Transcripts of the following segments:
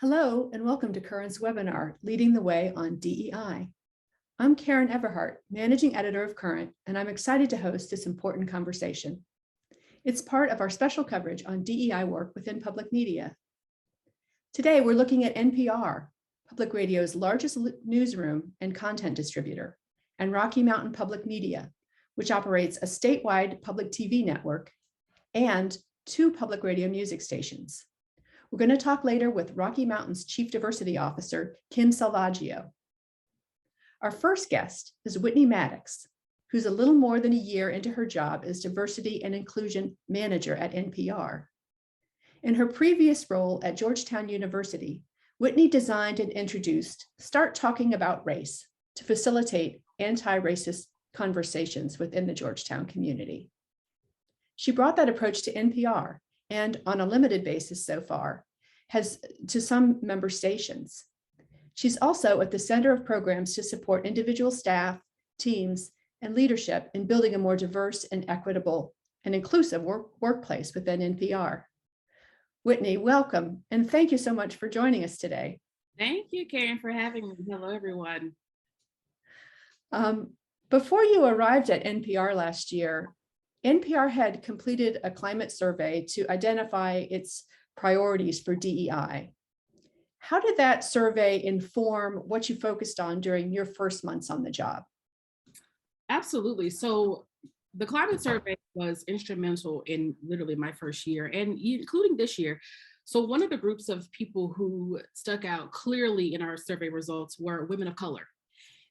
Hello, and welcome to Current's webinar, Leading the Way on DEI. I'm Karen Everhart, Managing Editor of Current, and I'm excited to host this important conversation. It's part of our special coverage on DEI work within public media. Today, we're looking at NPR, public radio's largest newsroom and content distributor, and Rocky Mountain Public Media, which operates a statewide public TV network and 2 public radio music stations. We're going to talk later with Rocky Mountain's Chief Diversity Officer, Kim Salvaggio. Our first guest is Whitney Maddox, who's a little more than a year into her job as Diversity and Inclusion Manager at NPR. In her previous role at Georgetown University, Whitney designed and introduced Start Talking About Race to facilitate anti-racist conversations within the Georgetown community. She brought that approach to NPR and, on a limited basis so far, has to some member stations. She's also at the Center of Programs to support individual staff, teams, and leadership in building a more diverse and equitable and inclusive workplace within NPR. Whitney, welcome, and thank you so much for joining us today. Thank you, Karen, for having me. Hello, everyone. Before you arrived at NPR last year, NPR had completed a climate survey to identify its priorities for DEI. How did that survey inform what you focused on during your first months on the job? Absolutely. So the climate survey was instrumental in literally my first year and including this year. So one of the groups of people who stuck out clearly in our survey results were women of color.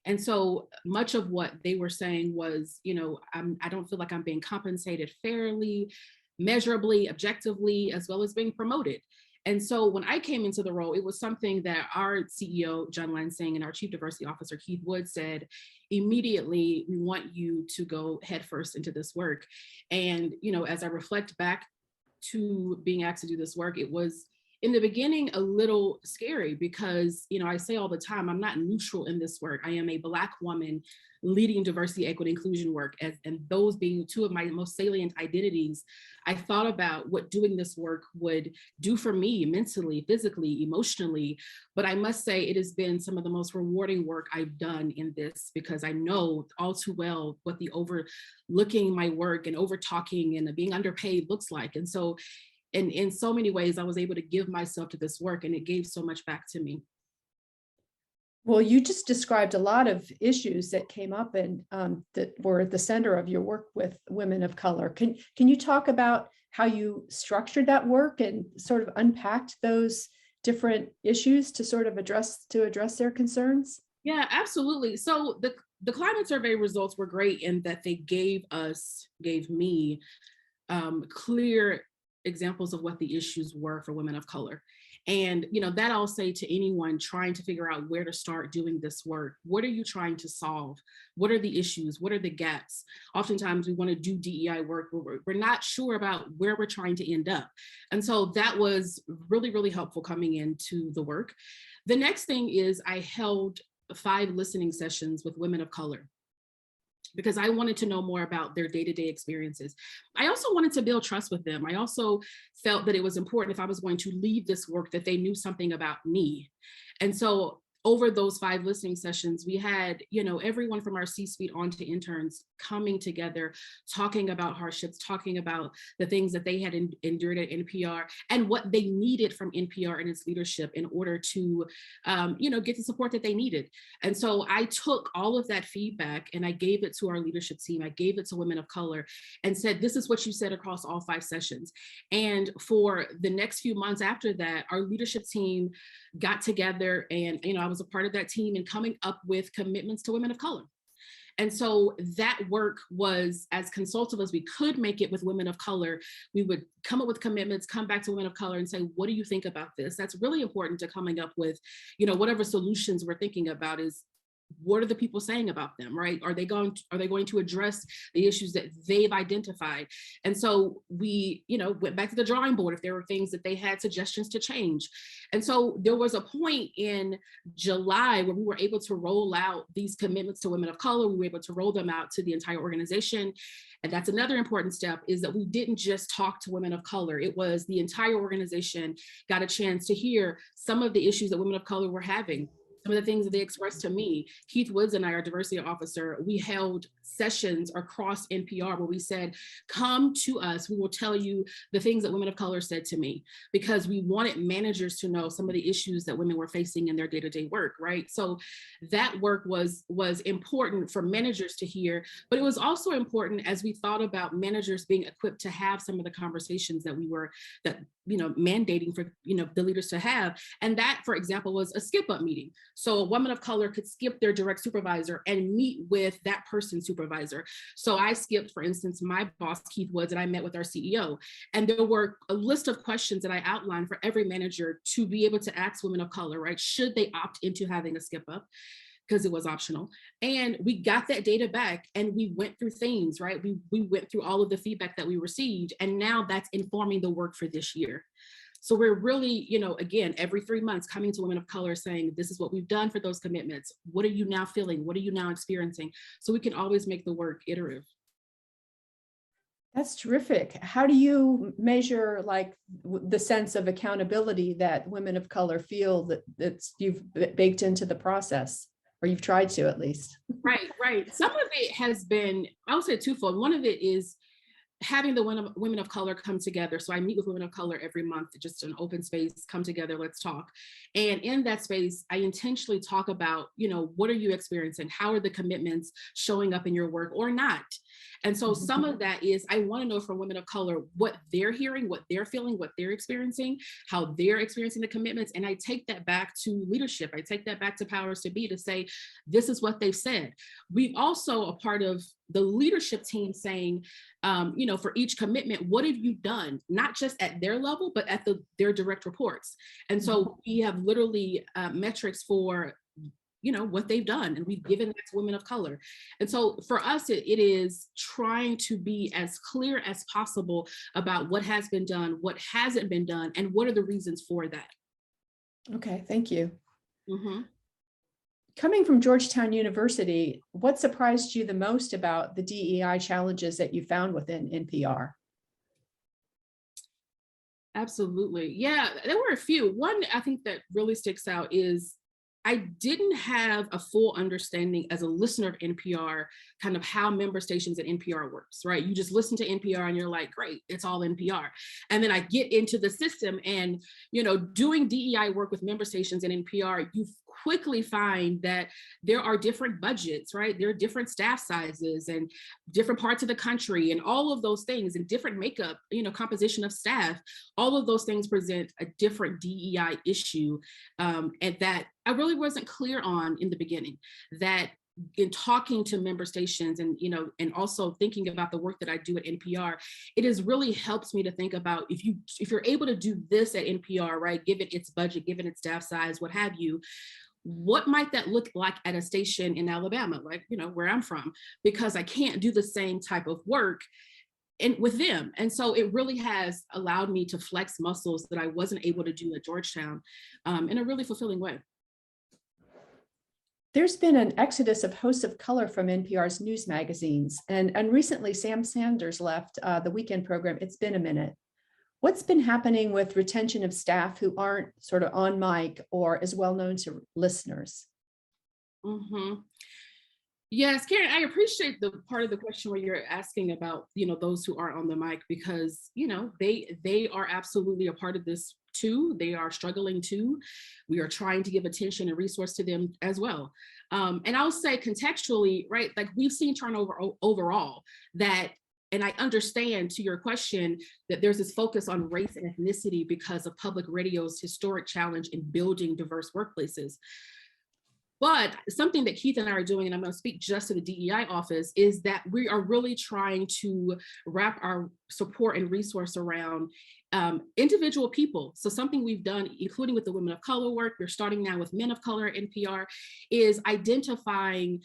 And so much of what they were saying was, I don't feel like I'm being compensated fairly, measurably, objectively, as well as being promoted. And so when I came into the role, it was something that our CEO, John Lansing, and our Chief Diversity Officer, Keith Wood, said, immediately, we want you to go headfirst into this work. And, as I reflect back to being asked to do this work, it was in the beginning a little scary because, I say all the time, I'm not neutral in this work. I am a Black woman leading diversity, equity, inclusion work, and those being 2 of my most salient identities. I thought about what doing this work would do for me mentally, physically, emotionally, but I must say it has been some of the most rewarding work I've done in this because I know all too well what the overlooking my work and over talking and being underpaid looks like. And so in so many ways, I was able to give myself to this work and it gave so much back to me. Well, you just described a lot of issues that came up and that were at the center of your work with women of color. Can you talk about how you structured that work and sort of unpacked those different issues to sort of address their concerns? Yeah, absolutely. So the climate survey results were great in that they gave me clear examples of what the issues were for women of color. And, that I'll say to anyone trying to figure out where to start doing this work. What are you trying to solve? What are the issues? What are the gaps? Oftentimes we want to do DEI work, but we're not sure about where we're trying to end up. And so that was really, really helpful coming into the work. The next thing is I held 5 listening sessions with women of color, because I wanted to know more about their day-to-day experiences. I also wanted to build trust with them. I also felt that it was important if I was going to leave this work that they knew something about me. And so over those 5 listening sessions, we had, everyone from our C-suite on to interns coming together, talking about hardships, talking about the things that they had endured at NPR and what they needed from NPR and its leadership in order to, get the support that they needed. And so I took all of that feedback and I gave it to our leadership team. I gave it to women of color and said, this is what you said across all 5 sessions. And for the next few months after that, our leadership team got together and, I was a part of that team in coming up with commitments to women of color. And so that work was as consultative as we could make it with women of color. We would come up with commitments, come back to women of color and say, what do you think about this? That's really important to coming up with, whatever solutions we're thinking about is what are the people saying about them, right? Are they going to address the issues that they've identified? And so we, went back to the drawing board if there were things that they had suggestions to change. And so there was a point in July where we were able to roll out these commitments to women of color. We were able to roll them out to the entire organization. And that's another important step, is that we didn't just talk to women of color. It was the entire organization got a chance to hear some of the issues that women of color were having, some of the things that they expressed to me. Keith Woods and I, our diversity officer, we held sessions across NPR where we said, come to us, we will tell you the things that women of color said to me, because we wanted managers to know some of the issues that women were facing in their day-to-day work, right? So that work was important for managers to hear, but it was also important as we thought about managers being equipped to have some of the conversations that we were mandating for the leaders to have. And that, for example, was a skip up meeting. So a woman of color could skip their direct supervisor and meet with that person's supervisor. So I skipped, for instance, my boss, Keith Woods, and I met with our CEO. And there were a list of questions that I outlined for every manager to be able to ask women of color, right? Should they opt into having a skip up? Because it was optional. And we got that data back and we went through themes, right? We went through all of the feedback that we received, and now that's informing the work for this year. So we're really, again, every 3 months coming to women of color saying, this is what we've done for those commitments. What are you now feeling? What are you now experiencing? So we can always make the work iterative. That's terrific. How do you measure the sense of accountability that women of color feel that you've baked into the process, or you've tried to at least? Right. Some of it has been, I would say twofold. One of it is having the women of color come together. So I meet with women of color every month, just an open space, come together, let's talk. And in that space, I intentionally talk about, what are you experiencing? How are the commitments showing up in your work or not? And so some of that is, I want to know from women of color what they're hearing, what they're feeling, what they're experiencing, how they're experiencing the commitments. And I take that back to leadership. I take that back to powers to be to say, this is what they've said. We've also a part of the leadership team saying, for each commitment, what have you done? Not just at their level, but at their direct reports. And so we have literally metrics for what they've done, and we've given that to women of color. And so for us, it is trying to be as clear as possible about what has been done, what hasn't been done, and what are the reasons for that. Okay, thank you. Mm-hmm. Coming from Georgetown University, what surprised you the most about the DEI challenges that you found within NPR? Absolutely. Yeah, there were a few. One I think that really sticks out is I didn't have a full understanding as a listener of NPR, kind of how member stations at NPR works, right? You just listen to NPR and you're like, great, it's all NPR. And then I get into the system and, doing DEI work with member stations in NPR, you quickly find that there are different budgets, right? There are different staff sizes and different parts of the country and all of those things, and different makeup, composition of staff. All of those things present a different DEI issue, and that I really wasn't clear on in the beginning. That in talking to member stations and also thinking about the work that I do at NPR, it has really helped me to think about if you're able to do this at NPR, right, given its budget, given its staff size, what have you, what might that look like at a station in Alabama, like, where I'm from, because I can't do the same type of work and with them. And so it really has allowed me to flex muscles that I wasn't able to do at Georgetown in a really fulfilling way. There's been an exodus of hosts of color from NPR's news magazines, and recently Sam Sanders left the weekend program, It's Been a Minute. What's been happening with retention of staff who aren't sort of on mic or as well known to listeners? Mm-hmm. Yes, Karen, I appreciate the part of the question where you're asking about, those who aren't on the mic, because, they are absolutely a part of this too. They are struggling too. We are trying to give attention and resource to them as well. And I'll say contextually, right, like we've seen turnover overall that, and I understand to your question that there's this focus on race and ethnicity because of public radio's historic challenge in building diverse workplaces. But something that Keith and I are doing, and I'm going to speak just to the DEI office, is that we are really trying to wrap our support and resource around individual people. So something we've done, including with the women of color work, we're starting now with men of color at NPR, is identifying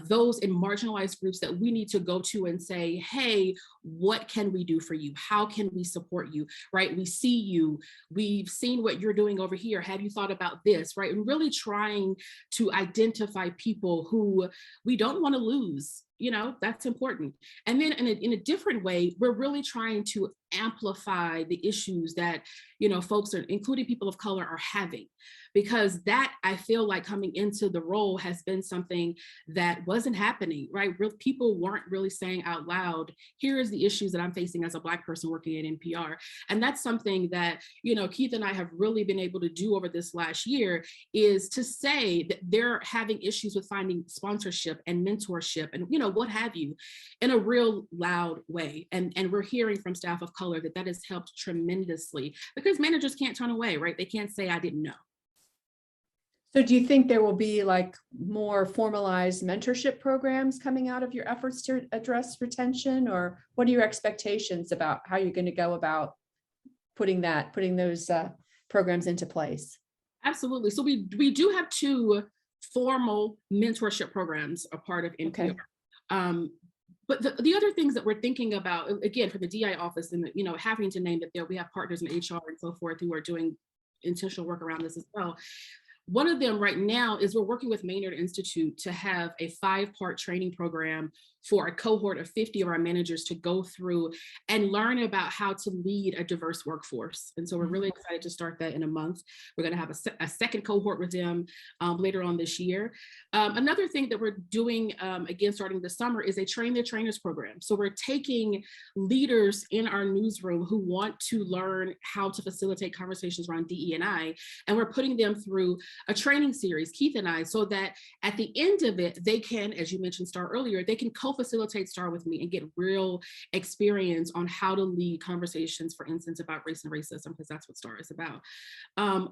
those in marginalized groups that we need to go to and say, hey, what can we do for you? How can we support you, right? We see you, we've seen what you're doing over here. Have you thought about this, right? And really trying to identify people who we don't want to lose. That's important. And then in a different way, we're really trying to amplify the issues that, folks are, including people of color, are having. Because that, I feel like, coming into the role has been something that wasn't happening, right? People weren't really saying out loud, here is the issues that I'm facing as a Black person working at NPR. And that's something that, Keith and I have really been able to do over this last year, is to say that they're having issues with finding sponsorship and mentorship and, what have you, in a real loud way. And we're hearing from staff of color that has helped tremendously, because managers can't turn away, right? They can't say, I didn't know. So do you think there will be like more formalized mentorship programs coming out of your efforts to address retention, or what are your expectations about how you're going to go about putting those programs into place? Absolutely. So we do have 2 formal mentorship programs a part of NPR. Okay. But the other things that we're thinking about, again, for the DI office, and having to name that there, we have partners in HR and so forth who are doing intentional work around this as well. One of them right now is we're working with Maynard Institute to have a 5-part training program for a cohort of 50 of our managers to go through and learn about how to lead a diverse workforce. And so we're really excited to start that in a month. We're going to have a second cohort with them later on this year. Another thing that we're doing, again, starting this summer, is a Train the Trainers program. So we're taking leaders in our newsroom who want to learn how to facilitate conversations around DE&I, and we're putting them through a training series, Keith and I, so that at the end of it, they can, as you mentioned, Star, earlier, they can co-facilitate Star with me and get real experience on how to lead conversations, for instance, about race and racism, because that's what Star is about.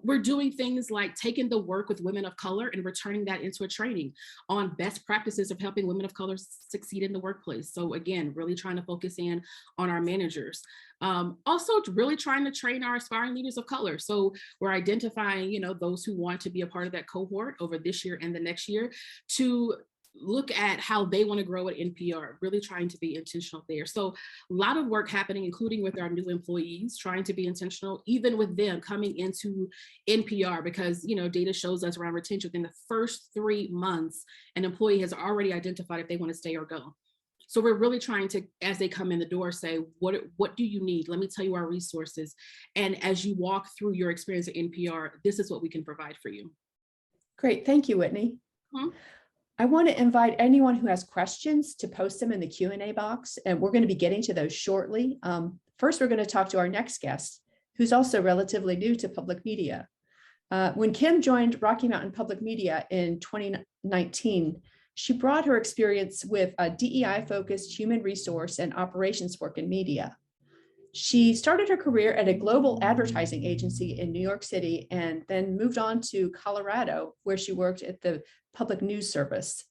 We're doing things like taking the work with women of color and returning that into a training on best practices of helping women of color succeed in the workplace. So again, really trying to focus in on our managers. Also really trying to train our aspiring leaders of color. So we're identifying, those who want to be a part of that cohort over this year and the next year, to look at how they want to grow at NPR, really trying to be intentional there. So a lot of work happening, including with our new employees, trying to be intentional, even with them coming into NPR, because, data shows us around retention within the first 3 months, an employee has already identified if they want to stay or go. So we're really trying to, as they come in the door, say, what do you need? Let me tell you our resources. And as you walk through your experience at NPR, this is what we can provide for you. Great. Thank you, Whitney. I want to invite anyone who has questions to post them in the Q&A box, and we're going to be getting to those shortly. First, we're going to talk to our next guest, who's also relatively new to public media. When Kim joined Rocky Mountain Public Media in 2019, she brought her experience with DEI-focused human resource and operations work in media. She started her career at a global advertising agency in New York City and then moved on to Colorado, where she worked at the Public News Service.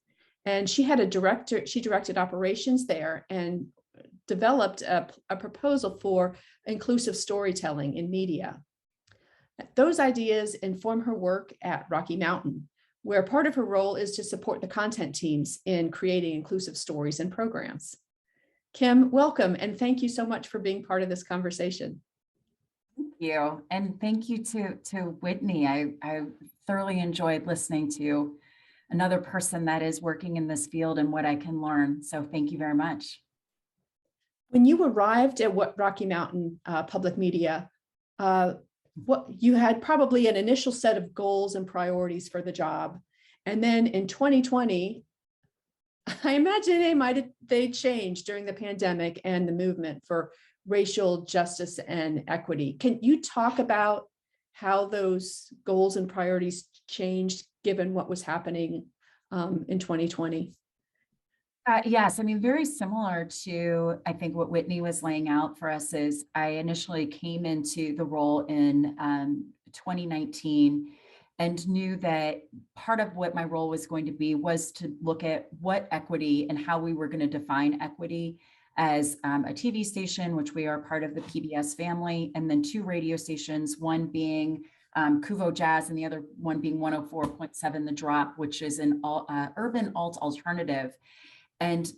And she directed operations there and developed a proposal for inclusive storytelling in media. Those ideas inform her work at Rocky Mountain, where part of her role is to support the content teams in creating inclusive stories and programs. Kim, welcome, and thank you so much for being part of this conversation. Thank you, and thank you to Whitney. I thoroughly enjoyed listening to another person that is working in this field and what I can learn, so thank you very much. When you arrived at Rocky Mountain Public Media, you had probably an initial set of goals and priorities for the job. And then in 2020, I imagine they changed during the pandemic and the movement for racial justice and equity. Can you talk about how those goals and priorities changed given what was happening in 2020? Yes, I mean, very similar to, I think, what Whitney was laying out for us. Is I initially came into the role in 2019 and knew that part of what my role was going to be was to look at what equity and how we were going to define equity as a TV station, which we are part of the PBS family, and then 2 radio stations, one being Kuvo Jazz and the other one being 104.7 The Drop, which is an urban alt alternative. And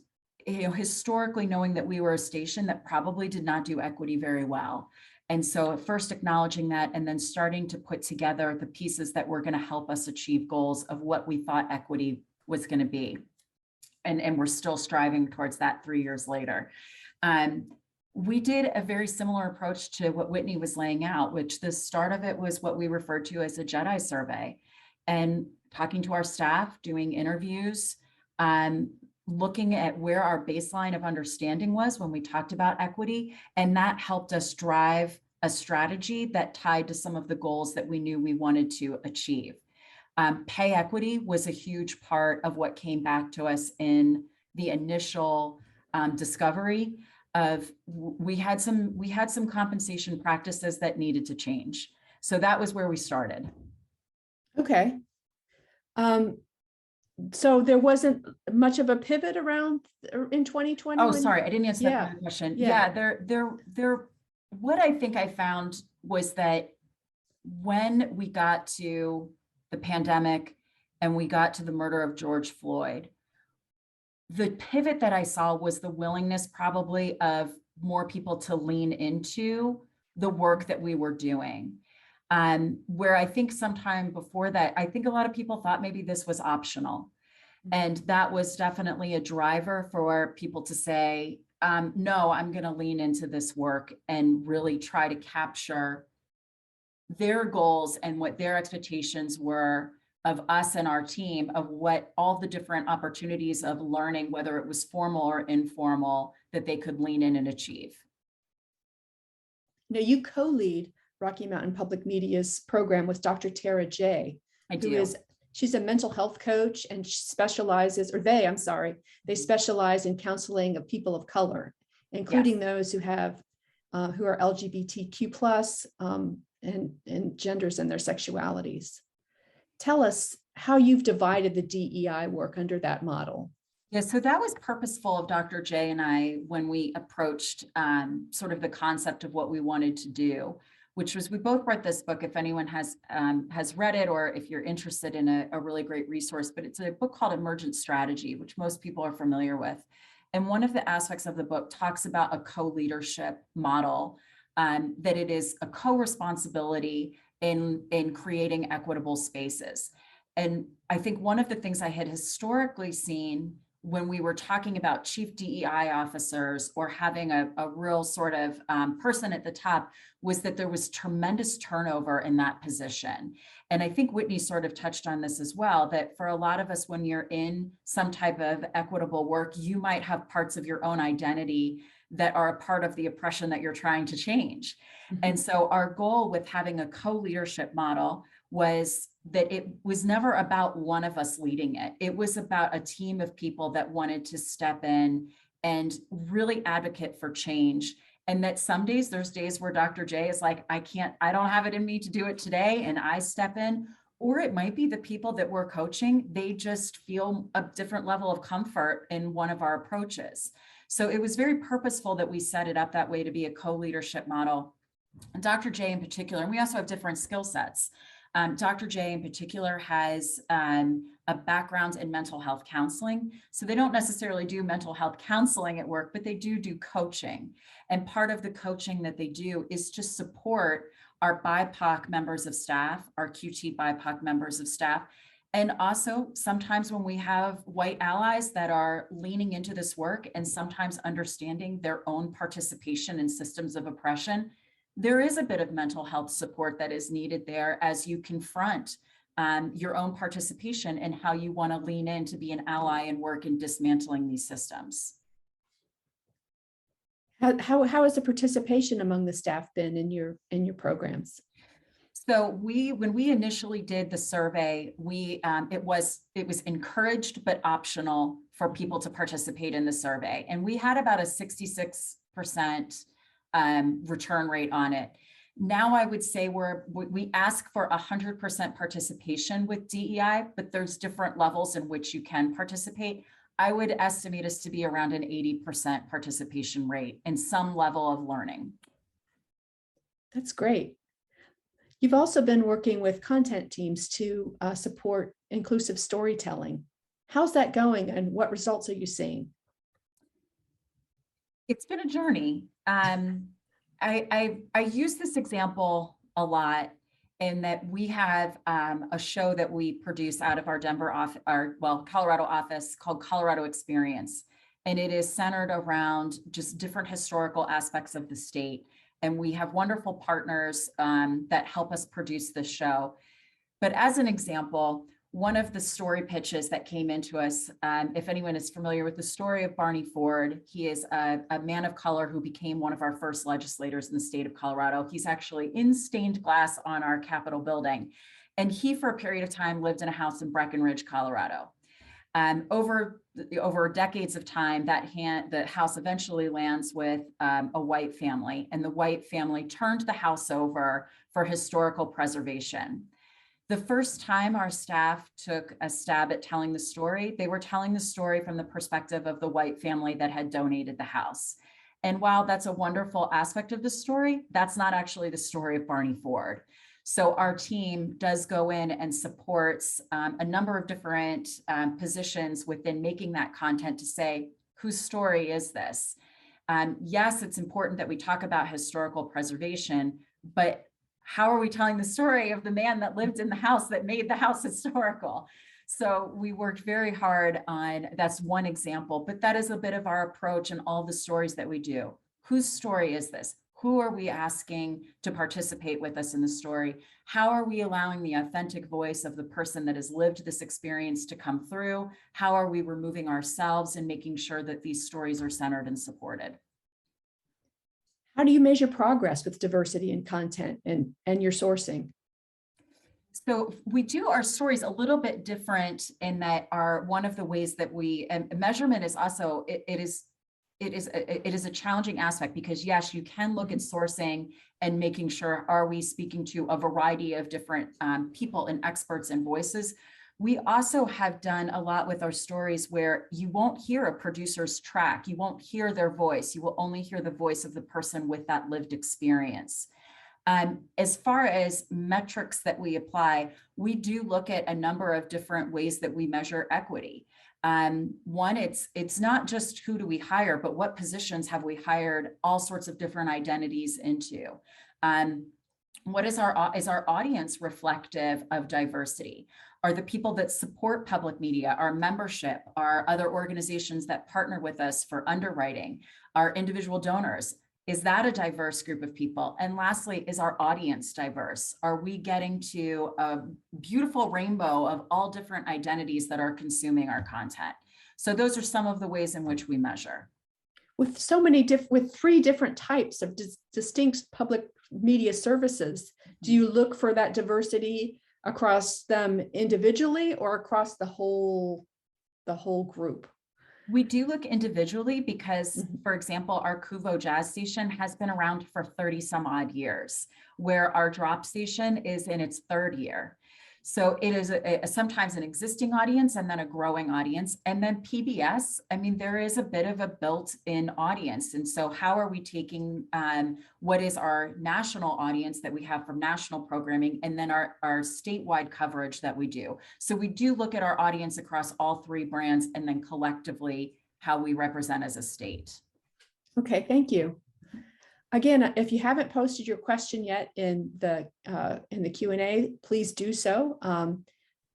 historically, knowing that we were a station that probably did not do equity very well. And so first acknowledging that, and then starting to put together the pieces that were going to help us achieve goals of what we thought equity was going to be. And we're still striving towards that 3 years later. We did a very similar approach to what Whitney was laying out, which the start of it was what we referred to as a Jedi survey, and talking to our staff, doing interviews, looking at where our baseline of understanding was when we talked about equity. And that helped us drive a strategy that tied to some of the goals that we knew we wanted to achieve. Pay equity was a huge part of what came back to us in the initial discovery of we had some compensation practices that needed to change. So that was where we started. Okay. So there wasn't much of a pivot around in 2020? Oh, sorry, I didn't answer that question. Yeah. There, what I think I found was that when we got to the pandemic and we got to the murder of George Floyd, the pivot that I saw was the willingness probably of more people to lean into the work that we were doing. Where I think sometime before that, I think a lot of people thought maybe this was optional. And that was definitely a driver for people to say, no, I'm going to lean into this work and really try to capture their goals and what their expectations were of us and our team, of what all the different opportunities of learning, whether it was formal or informal, that they could lean in and achieve. Now, you co-lead Rocky Mountain Public Media's program with Dr. Tara J. I do. She's a mental health coach, and she specializes, or they specialize in counseling of people of color, including those who have who are LGBTQ plus and genders and their sexualities. Tell us how you've divided the DEI work under that model. Yeah, so that was purposeful of Dr. J and I when we approached sort of the concept of what we wanted to do, which was we both read this book, if anyone has read it, or if you're interested in a really great resource, but it's a book called Emergent Strategy, which most people are familiar with. And one of the aspects of the book talks about a co-leadership model, that it is a co-responsibility in creating equitable spaces. And I think one of the things I had historically seen when we were talking about chief DEI officers or having a real sort of person at the top was that there was tremendous turnover in that position. And I think Whitney sort of touched on this as well, that for a lot of us, when you're in some type of equitable work, you might have parts of your own identity that are a part of the oppression that you're trying to change. Mm-hmm. And so our goal with having a co-leadership model was that it was never about one of us leading it. It was about a team of people that wanted to step in and really advocate for change. And that some days, there's days where Dr. J is like, I don't have it in me to do it today, and I step in. Or it might be the people that we're coaching, they just feel a different level of comfort in one of our approaches. So it was very purposeful that we set it up that way to be a co-leadership model. And Dr. J in particular, and we also have different skill sets. Dr. J in particular has a background in mental health counseling. So they don't necessarily do mental health counseling at work, but they do coaching. And part of the coaching that they do is to support our BIPOC members of staff, our QT BIPOC members of staff. And also sometimes when we have white allies that are leaning into this work and sometimes understanding their own participation in systems of oppression, there is a bit of mental health support that is needed there as you confront your own participation and how you want to lean in to be an ally and work in dismantling these systems. How has the participation among the staff been in your programs? So when we initially did the survey, it was encouraged but optional for people to participate in the survey, and we had about a 66% return rate on it. Now I would say we ask for 100% participation with DEI, but there's different levels in which you can participate. I would estimate us to be around an 80% participation rate in some level of learning. That's great. You've also been working with content teams to support inclusive storytelling. How's that going and what results are you seeing? It's been a journey. I use this example a lot in that we have a show that we produce out of our Denver office, Colorado office, called Colorado Experience. And it is centered around just different historical aspects of the state. And we have wonderful partners that help us produce this show. But as an example, one of the story pitches that came into us, if anyone is familiar with the story of Barney Ford, he is a man of color who became one of our first legislators in the state of Colorado. He's actually in stained glass on our Capitol building. And he, for a period of time, lived in a house in Breckenridge, Colorado. Over decades of time, the house eventually lands with a white family, and the white family turned the house over for historical preservation. The first time our staff took a stab at telling the story, they were telling the story from the perspective of the white family that had donated the house. And while that's a wonderful aspect of the story, that's not actually the story of Barney Ford. So our team does go in and supports a number of different positions within making that content to say, whose story is this? Yes, it's important that we talk about historical preservation, but how are we telling the story of the man that lived in the house that made the house historical? So we worked very hard on, that's one example, but that is a bit of our approach in all the stories that we do. Whose story is this? Who are we asking to participate with us in the story? How are we allowing the authentic voice of the person that has lived this experience to come through? How are we removing ourselves and making sure that these stories are centered and supported? How do you measure progress with diversity in content and your sourcing? So we do our stories a little bit different in that one of the ways that measurement is also, it is a challenging aspect because yes, you can look at sourcing and making sure, are we speaking to a variety of different people and experts and voices? We also have done a lot with our stories where you won't hear a producer's track, you won't hear their voice, you will only hear the voice of the person with that lived experience. As far as metrics that we apply, we do look at a number of different ways that we measure equity. One, it's not just who do we hire, but what positions have we hired all sorts of different identities into? What is our audience reflective of diversity? Are the people that support public media, our membership, our other organizations that partner with us for underwriting, our individual donors? Is that a diverse group of people? And lastly, is our audience diverse? Are we getting to a beautiful rainbow of all different identities that are consuming our content? So those are some of the ways in which we measure. With so many with 3 different types of distinct public media services, do you look for that diversity across them individually or across the whole group? We do look individually because, for example, our Kuvo Jazz station has been around for 30 some odd years, where our drop station is in its 3rd year. So it is sometimes an existing audience and then a growing audience. And then PBS, I mean, there is a bit of a built-in audience. And so how are we taking what is our national audience that we have from national programming and then our statewide coverage that we do. So we do look at our audience across all 3 brands and then collectively how we represent as a state. Okay, thank you. Again, if you haven't posted your question yet in the Q&A, please do so.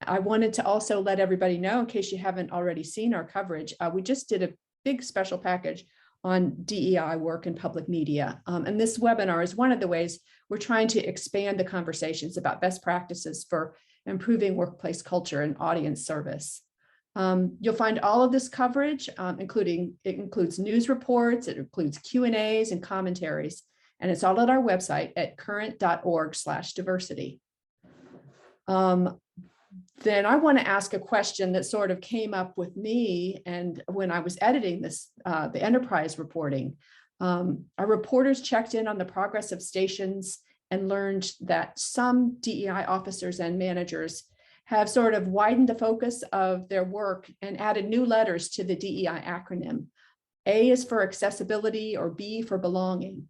I wanted to also let everybody know, in case you haven't already seen our coverage, we just did a big special package on DEI work in public media. And this webinar is one of the ways we're trying to expand the conversations about best practices for improving workplace culture and audience service. You'll find all of this coverage, it includes news reports, it includes Q&As and commentaries, and it's all at our website at current.org/diversity. Then I want to ask a question that sort of came up with me, and when I was editing this, the enterprise reporting, our reporters checked in on the progress of stations and learned that some DEI officers and managers have sort of widened the focus of their work and added new letters to the DEI acronym. A is for accessibility or B for belonging.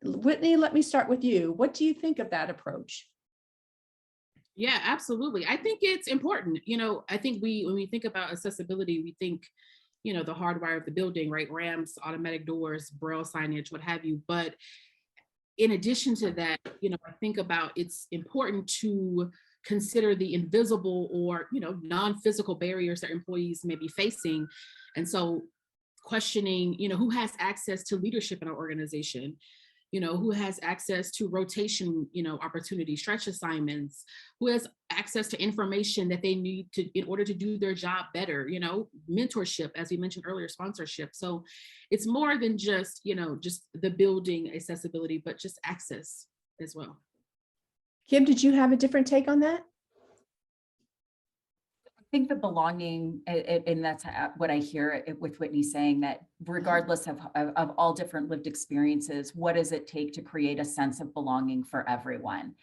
Whitney, let me start with you. What do you think of that approach? Yeah, absolutely. I think it's important. I think when we think about accessibility, we think, the hardwire of the building, right? Ramps, automatic doors, braille signage, what have you. But in addition to that, I think about it's important to consider the invisible or, non-physical barriers that employees may be facing. And so questioning, who has access to leadership in our organization, who has access to rotation, opportunities, stretch assignments, who has access to information that they need in order to do their job better, mentorship, as we mentioned earlier, sponsorship. So it's more than just, just the building accessibility, but just access as well. Kim, did you have a different take on that? I think the belonging, and that's what I hear with Whitney saying, that regardless of all different lived experiences, what does it take to create a sense of belonging for everyone?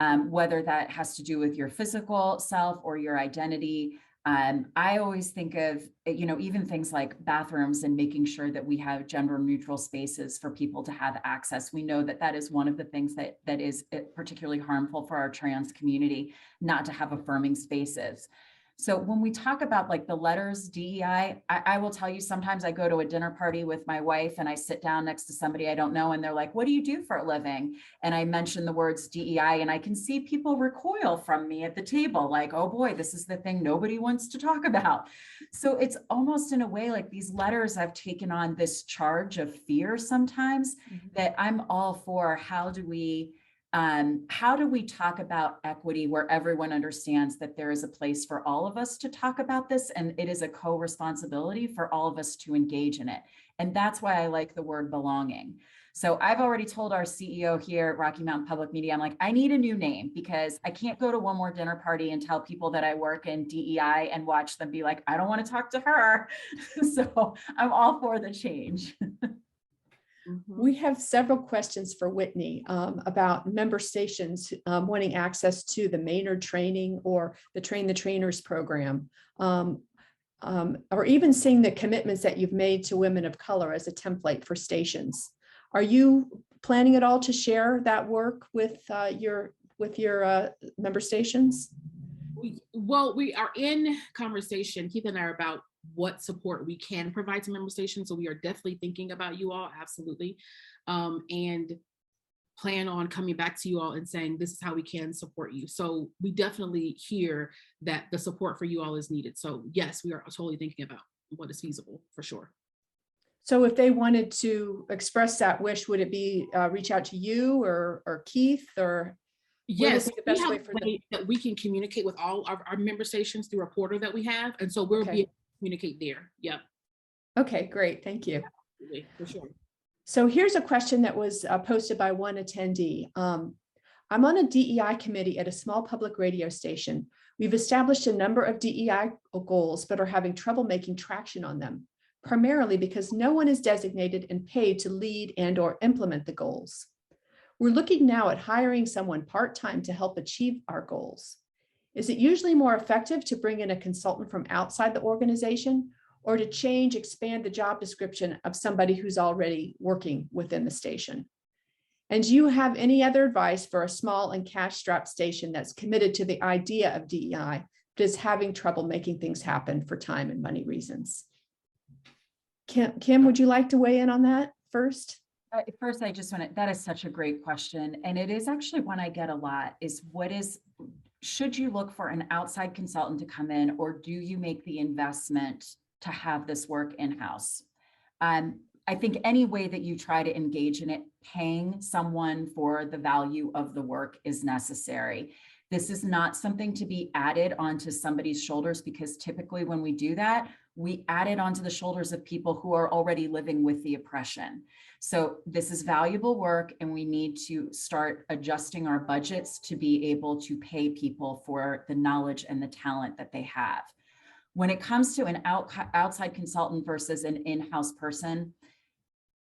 Whether that has to do with your physical self or your identity. I always think of, even things like bathrooms and making sure that we have gender neutral spaces for people to have access. We know that that is one of the things that is particularly harmful for our trans community, not to have affirming spaces. So when we talk about like the letters DEI, I will tell you, sometimes I go to a dinner party with my wife and I sit down next to somebody I don't know and they're like, what do you do for a living? And I mention the words DEI and I can see people recoil from me at the table like, oh boy, this is the thing nobody wants to talk about. So it's almost in a way like these letters have taken on this charge of fear sometimes, that I'm all for. How do we talk about equity where everyone understands that there is a place for all of us to talk about this, and it is a co-responsibility for all of us to engage in it. And that's why I like the word belonging. So I've already told our CEO here at Rocky Mountain Public Media, I'm like, I need a new name, because I can't go to one more dinner party and tell people that I work in DEI and watch them be like, I don't want to talk to her. So I'm all for the change. We have several questions for Whitney about member stations wanting access to the Maynard training or the Train the Trainers program, or even seeing the commitments that you've made to women of color as a template for stations. Are you planning at all to share that work with your member stations? We are in conversation, Keith and I, about what support we can provide to member stations. So we are definitely thinking about you all, absolutely. And plan on coming back to you all and saying, this is how we can support you. So we definitely hear that the support for you all is needed. So yes, we are totally thinking about what is feasible for sure. So if they wanted to express that wish, would it be reach out to you or Keith, or? Yes, we have a way that we can communicate with all of our member stations through a portal that we have. And so we'll be able to communicate there. Yeah. Okay, great. Thank you. Absolutely, for sure. So here's a question that was posted by one attendee. I'm on a DEI committee at a small public radio station. We've established a number of DEI goals, but are having trouble making traction on them, primarily because no one is designated and paid to lead and or implement the goals. We're looking now at hiring someone part-time to help achieve our goals. Is it usually more effective to bring in a consultant from outside the organization, or to expand the job description of somebody who's already working within the station? And do you have any other advice for a small and cash-strapped station that's committed to the idea of DEI, but is having trouble making things happen for time and money reasons? Kim, would you like to weigh in on that first? First, I just want to, that is such a great question. And it is actually one I get a lot, is should you look for an outside consultant to come in, or do you make the investment to have this work in-house? I think any way that you try to engage in it, paying someone for the value of the work is necessary. This is not something to be added onto somebody's shoulders, because typically when we do that, we add it onto the shoulders of people who are already living with the oppression. So this is valuable work, and we need to start adjusting our budgets to be able to pay people for the knowledge and the talent that they have. When it comes to an outside consultant versus an in-house person,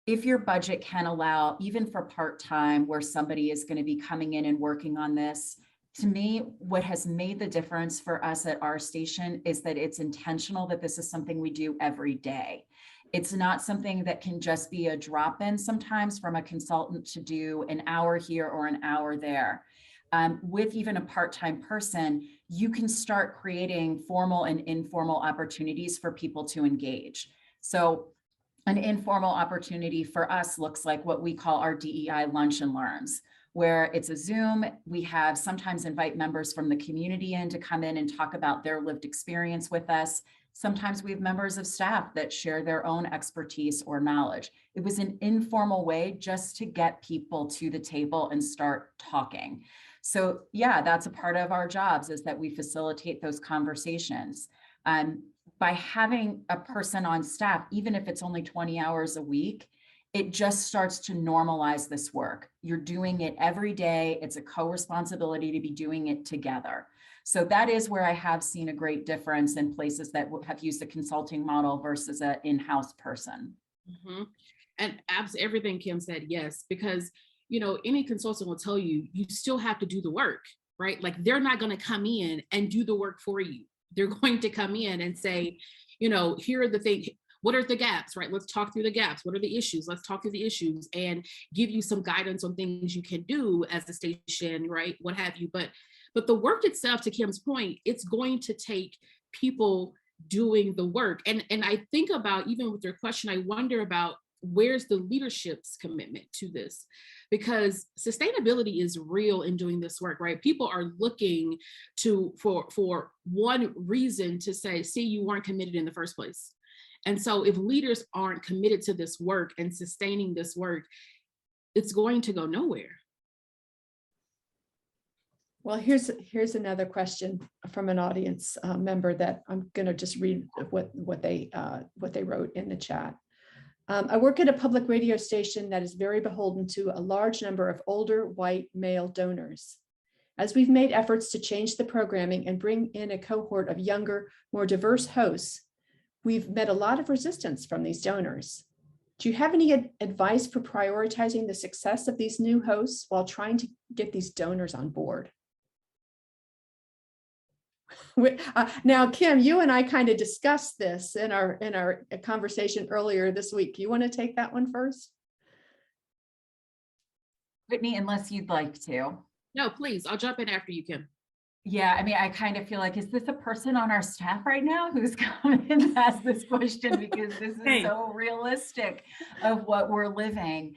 if your budget can allow, even for part-time, where somebody is going to be coming in and working on this, To me, what has made the difference for us at our station is that it's intentional, that this is something we do every day. It's not something that can just be a drop-in sometimes from a consultant to do an hour here or an hour there. With even a part-time person, you can start creating formal and informal opportunities for people to engage. So an informal opportunity for us looks like what we call our DEI lunch and learns, where it's a Zoom. We have sometimes invite members from the community in to come in and talk about their lived experience with us. Sometimes we have members of staff that share their own expertise or knowledge. It was an informal way just to get people to the table and start talking. So yeah, that's a part of our jobs, is that we facilitate those conversations. By having a person on staff, even if it's only 20 hours a week, it just starts to normalize this work. You're doing it every day. It's a co-responsibility to be doing it together. So that is where I have seen a great difference in places that have used the consulting model versus an in-house person. Mm-hmm. And everything Kim said, yes, because any consultant will tell you, you still have to do the work, right? Like, they're not going to come in and do the work for you. They're going to come in and say, here are the things. What are the gaps, right? Let's talk through the gaps. What are the issues? Let's talk through the issues and give you some guidance on things you can do as a station, right? What have you. But the work itself, to Kim's point, it's going to take people doing the work. And I think about, even with your question, I wonder about, where's the leadership's commitment to this? Because sustainability is real in doing this work, right? People are looking for one reason to say, see, you weren't committed in the first place. And so if leaders aren't committed to this work and sustaining this work, it's going to go nowhere. Well, here's another question from an audience member that I'm going to just read what they wrote in the chat. I work at a public radio station that is very beholden to a large number of older white male donors. As we've made efforts to change the programming and bring in a cohort of younger, more diverse hosts, we've met a lot of resistance from these donors. Do you have any advice for prioritizing the success of these new hosts while trying to get these donors on board? Now, Kim, you and I kind of discussed this in our conversation earlier this week. You want to take that one first? Whitney, unless you'd like to. No, please. I'll jump in after you, Kim. Yeah, I mean, I kind of feel like, is this a person on our staff right now who's coming and asked this question? Because this is so realistic of what we're living.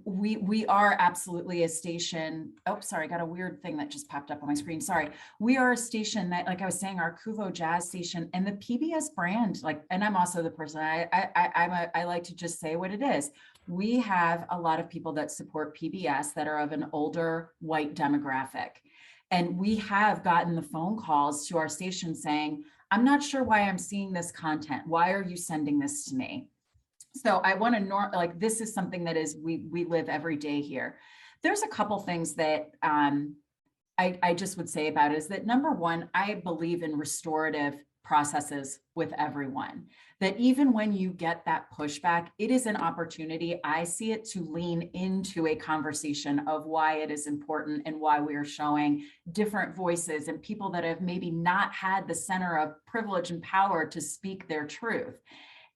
We are absolutely a station. Oh, sorry, I got a weird thing that just popped up on my screen. Sorry. We are a station that, like I was saying, our Kuvo Jazz station and the PBS brand, and I'm also the person, I like to just say what it is. We have a lot of people that support PBS that are of an older white demographic. And we have gotten the phone calls to our station saying, I'm not sure why I'm seeing this content. Why are you sending this to me? So I want to this is something that is, we live every day here. There's a couple things that I just would say about it, is that number one, I believe in restorative processes with everyone, that even when you get that pushback, it is an opportunity, I see it, to lean into a conversation of why it is important and why we are showing different voices and people that have maybe not had the center of privilege and power to speak their truth.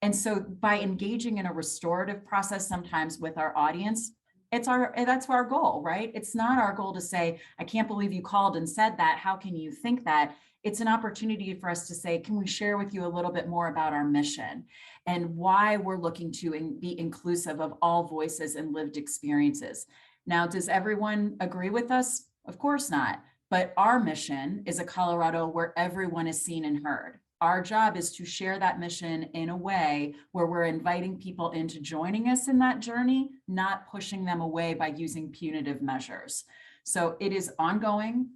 And so by engaging in a restorative process sometimes with our audience, that's our goal, right? It's not our goal to say, I can't believe you called and said that. How can you think that? It's an opportunity for us to say, can we share with you a little bit more about our mission and why we're looking to be inclusive of all voices and lived experiences? Now, does everyone agree with us? Of course not. But our mission is a Colorado where everyone is seen and heard. Our job is to share that mission in a way where we're inviting people into joining us in that journey, not pushing them away by using punitive measures. So it is ongoing.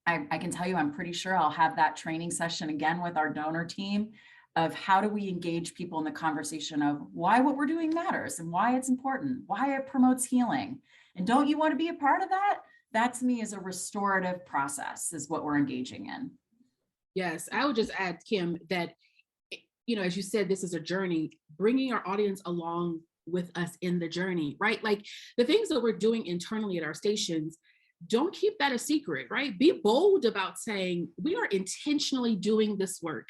I can tell you, I'm pretty sure I'll have that training session again with our donor team of how do we engage people in the conversation of why what we're doing matters and why it's important, why it promotes healing. And don't you want to be a part of that? That to me is a restorative process, is what we're engaging in. Yes, I would just add, Kim, that, as you said, this is a journey, bringing our audience along with us in the journey, right? Like the things that we're doing internally at our stations, don't keep that a secret, right? Be bold about saying, we are intentionally doing this work.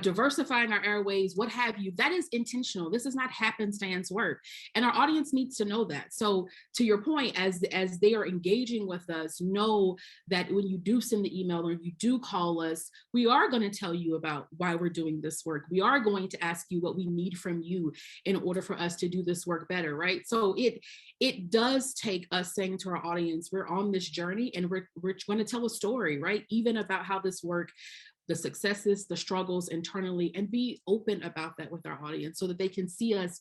Diversifying our airways, what have you, that is intentional. This is not happenstance work. And our audience needs to know that. So to your point, as they are engaging with us, know that when you do send the email or you do call us, we are going to tell you about why we're doing this work. We are going to ask you what we need from you in order for us to do this work better, right? So it does take us saying to our audience, we're on this journey and we're going to tell a story, right? Even about how this work, the successes, the struggles internally, and be open about that with our audience so that they can see us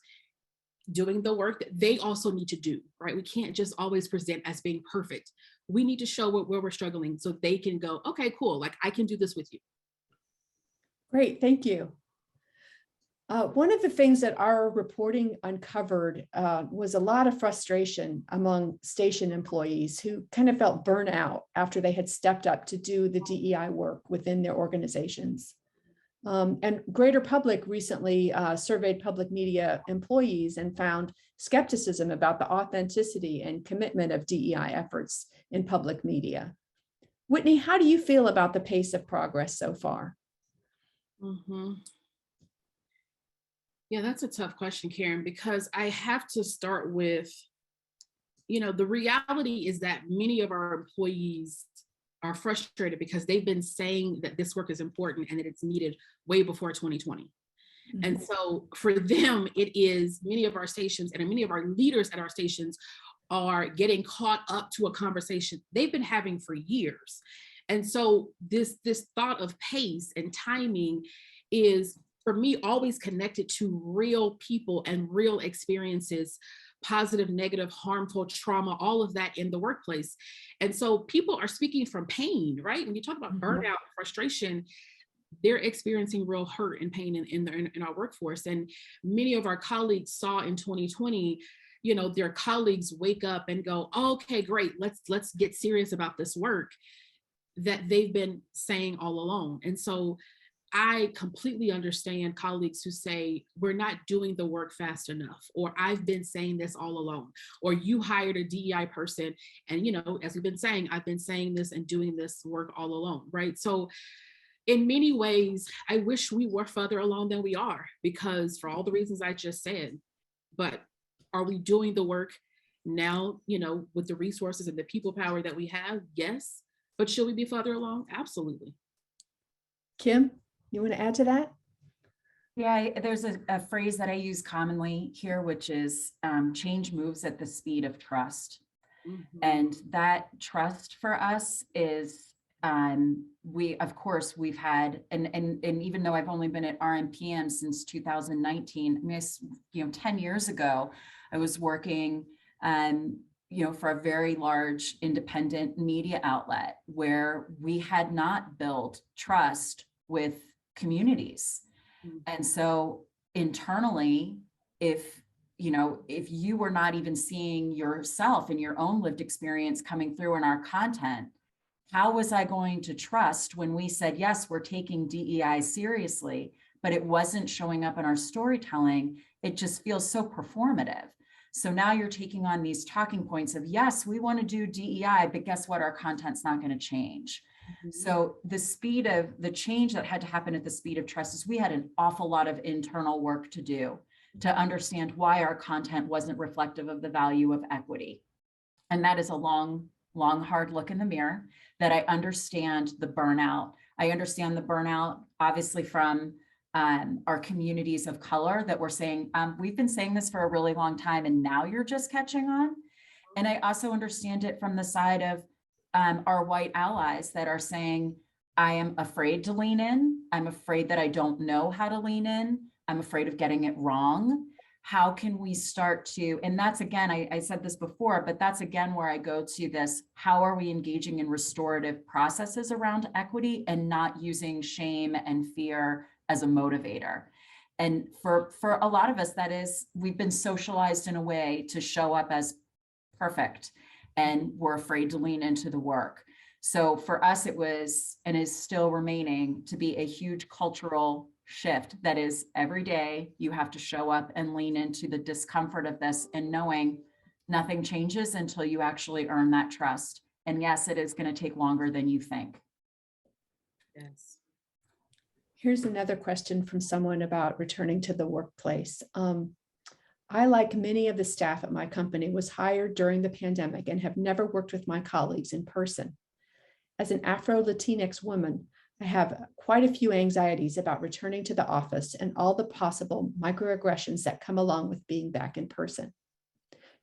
doing the work that they also need to do, right? We can't just always present as being perfect. We need to show where we're struggling so they can go, okay, cool, like I can do this with you. Great, thank you. One of the things that our reporting uncovered was a lot of frustration among station employees who kind of felt burnout after they had stepped up to do the DEI work within their organizations. And Greater Public recently surveyed public media employees and found skepticism about the authenticity and commitment of DEI efforts in public media. Whitney, how do you feel about the pace of progress so far? Mm-hmm. Yeah, that's a tough question, Karen, because I have to start with, the reality is that many of our employees are frustrated because they've been saying that this work is important and that it's needed way before 2020. Mm-hmm. And so for them, it is many of our stations and many of our leaders at our stations are getting caught up to a conversation they've been having for years. And so this thought of pace and timing is, for me, always connected to real people and real experiences, positive, negative, harmful, trauma, all of that in the workplace. And so people are speaking from pain, right? When you talk about burnout, frustration, they're experiencing real hurt and pain in our workforce. And many of our colleagues saw in 2020, their colleagues wake up and go, oh, okay, great, let's get serious about this work that they've been saying all along. And so I completely understand colleagues who say, we're not doing the work fast enough, or I've been saying this all along, or you hired a DEI person. And, as we've been saying, I've been saying this and doing this work all along, right? So in many ways, I wish we were further along than we are, because for all the reasons I just said, but are we doing the work now, with the resources and the people power that we have? Yes. But should we be further along? Absolutely. Kim, you want to add to that? Yeah, there's a phrase that I use commonly here, which is change moves at the speed of trust. Mm-hmm. And that trust for us is, we've had, and even though I've only been at RMPM since 2019, 10 years ago, I was working, for a very large independent media outlet where we had not built trust with communities. Mm-hmm. And so internally, if you were not even seeing yourself and your own lived experience coming through in our content, how was I going to trust when we said, yes, we're taking DEI seriously, but it wasn't showing up in our storytelling? It just feels so performative. So now you're taking on these talking points of, yes, we want to do DEI, but guess what? Our content's not going to change. Mm-hmm. So the speed of the change that had to happen at the speed of trust is we had an awful lot of internal work to do to understand why our content wasn't reflective of the value of equity. And that is a long, hard look in the mirror that I understand the burnout. I understand the burnout, obviously, from our communities of color that we're saying, we've been saying this for a really long time, and now you're just catching on. And I also understand it from the side of our white allies that are saying, I am afraid to lean in. I'm afraid that I don't know how to lean in. I'm afraid of getting it wrong. How can we start to, and that's again, I said this before, but that's again where I go to this, how are we engaging in restorative processes around equity and not using shame and fear as a motivator? And for a lot of us, that is, we've been socialized in a way to show up as perfect, and we're afraid to lean into the work. So for us, it was, and is still remaining to be, a huge cultural shift that is every day you have to show up and lean into the discomfort of this, and knowing nothing changes until you actually earn that trust And yes, it is going to take longer than you think. Yes. Here's another question from someone about returning to the workplace. I, like many of the staff at my company, was hired during the pandemic and have never worked with my colleagues in person. As an Afro-Latinx woman, I have quite a few anxieties about returning to the office and all the possible microaggressions that come along with being back in person.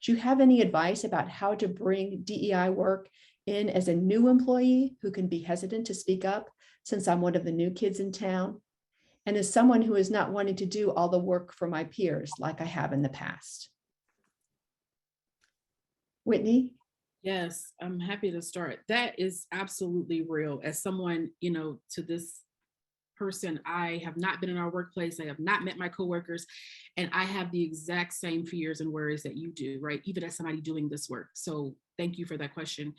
Do you have any advice about how to bring DEI work in as a new employee who can be hesitant to speak up, since I'm one of the new kids in town, and as someone who is not wanting to do all the work for my peers like I have in the past? Whitney? Yes, I'm happy to start. That is absolutely real. As someone, to this person, I have not been in our workplace. I have not met my coworkers, and I have the exact same fears and worries that you do, right? Even as somebody doing this work. So thank you for that question.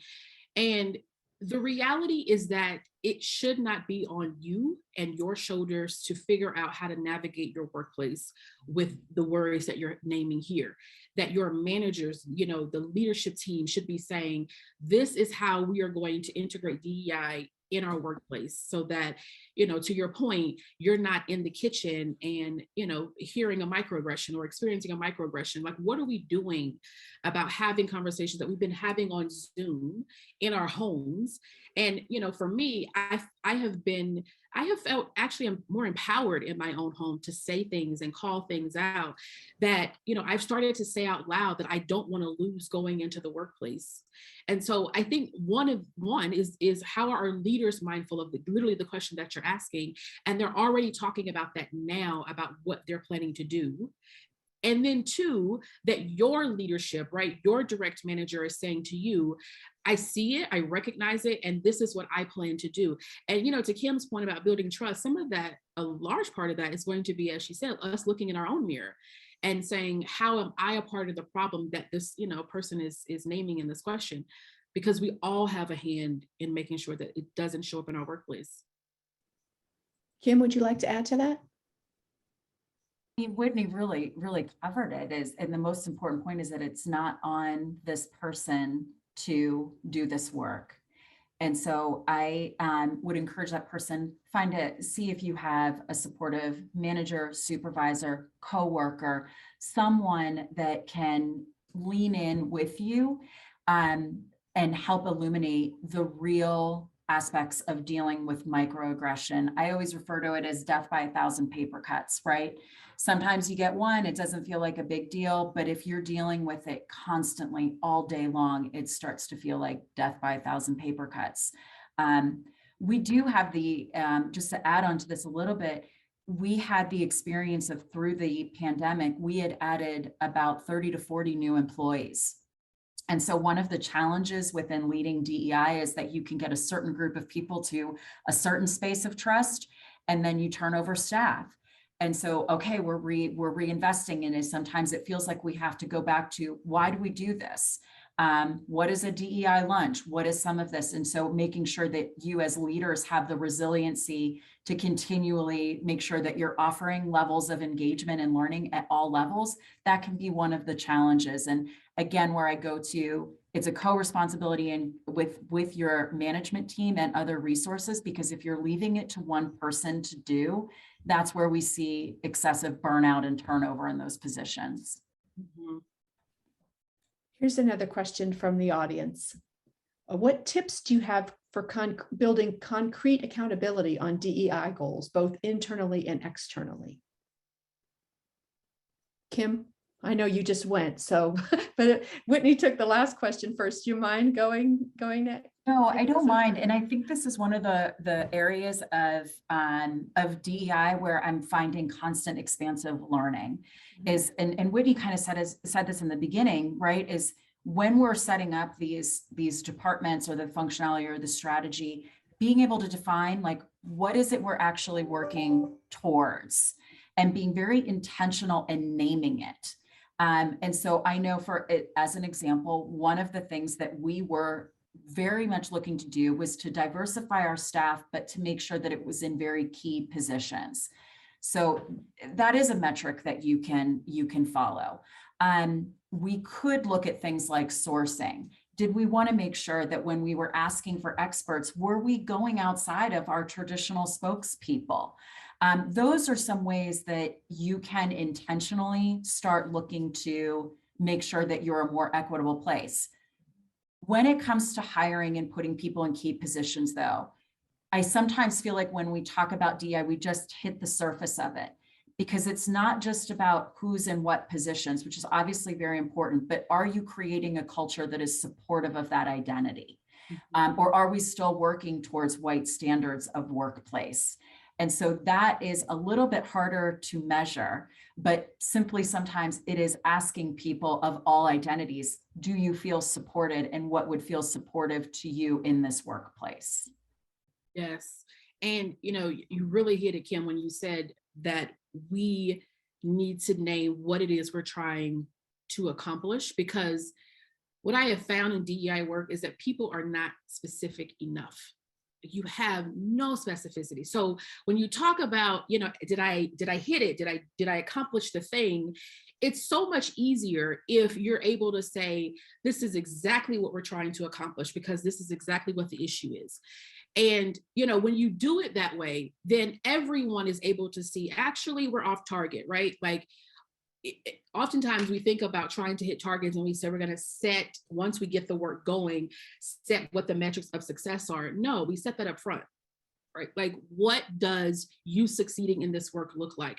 And the reality is that it should not be on you and your shoulders to figure out how to navigate your workplace with the worries that you're naming here. That your managers, the leadership team should be saying, this is how we are going to integrate DEI in our workplace, so that, to your point, you're not in the kitchen and, hearing a microaggression or experiencing a microaggression. Like, what are we doing about having conversations that we've been having on Zoom in our homes? And, for me, I have felt actually I'm more empowered in my own home to say things and call things out that, I've started to say out loud that I don't want to lose going into the workplace. And so I think one is how are our leaders mindful of literally the question that you're asking? And they're already talking about that now, about what they're planning to do. And then two, that your leadership, right, your direct manager is saying to you, I see it, I recognize it, and this is what I plan to do. And, to Kim's point about building trust, some of that, a large part of that is going to be, as she said, us looking in our own mirror and saying, how am I a part of the problem that this, person is naming in this question? Because we all have a hand in making sure that it doesn't show up in our workplace. Kim, would you like to add to that? Whitney really, really covered it. And the most important point is that it's not on this person to do this work. And so I would encourage that person, see if you have a supportive manager, supervisor, coworker, someone that can lean in with you and help illuminate the real aspects of dealing with microaggression. I always refer to it as death by 1,000 paper cuts, right? Sometimes you get one, it doesn't feel like a big deal, but if you're dealing with it constantly all day long, it starts to feel like death by 1,000 paper cuts. We do have just to add on to this a little bit, we had the experience of through the pandemic, we had added about 30 to 40 new employees. And so one of the challenges within leading DEI is that you can get a certain group of people to a certain space of trust, and then you turn over staff. And so, okay, we're reinvesting in it. Sometimes it feels like we have to go back to, why do we do this? What is a DEI lunch? What is some of this? And so making sure that you as leaders have the resiliency to continually make sure that you're offering levels of engagement and learning at all levels, that can be one of the challenges. And again, where I go to, it's a co-responsibility and with your management team and other resources, because if you're leaving it to one person to do, that's where we see excessive burnout and turnover in those positions. Mm-hmm. Here's another question from the audience. What tips do you have for building concrete accountability on DEI goals, both internally and externally? Kim, I know you just went, so, but Whitney took the last question first. Do you mind going next? No, I don't mind. And I think this is one of the areas of DEI where I'm finding constant expansive learning is, and Whitney kind of said this in the beginning, right? Is when we're setting up these departments or the functionality or the strategy, being able to define like, what is it we're actually working towards and being very intentional in naming it. And so I know for it, as an example, one of the things that we were very much looking to do was to diversify our staff, but to make sure that it was in very key positions. So that is a metric that you can follow. We could look at things like sourcing. Did we want to make sure that when we were asking for experts, were we going outside of our traditional spokespeople? Those are some ways that you can intentionally start looking to make sure that you're a more equitable place. When it comes to hiring and putting people in key positions, though, I sometimes feel like when we talk about DEI, we just hit the surface of it, because it's not just about who's in what positions, which is obviously very important, but are you creating a culture that is supportive of that identity? Or are we still working towards white standards of workplace? And so that is a little bit harder to measure, but simply sometimes it is asking people of all identities, do you feel supported, and what would feel supportive to you in this workplace? Yes. And, you really hit it, Kim, when you said that we need to name what it is we're trying to accomplish, because what I have found in DEI work is that people are not specific enough. You have no specificity. So when you talk about, did I hit it? Did I accomplish the thing? It's so much easier if you're able to say, this is exactly what we're trying to accomplish, because this is exactly what the issue is. And, when you do it that way, then everyone is able to see, actually, we're off target, right? Like, oftentimes we think about trying to hit targets and we say we're going to set, once we get the work going, set what the metrics of success are. No, we set that up front. Right? Like, what does you succeeding in this work look like?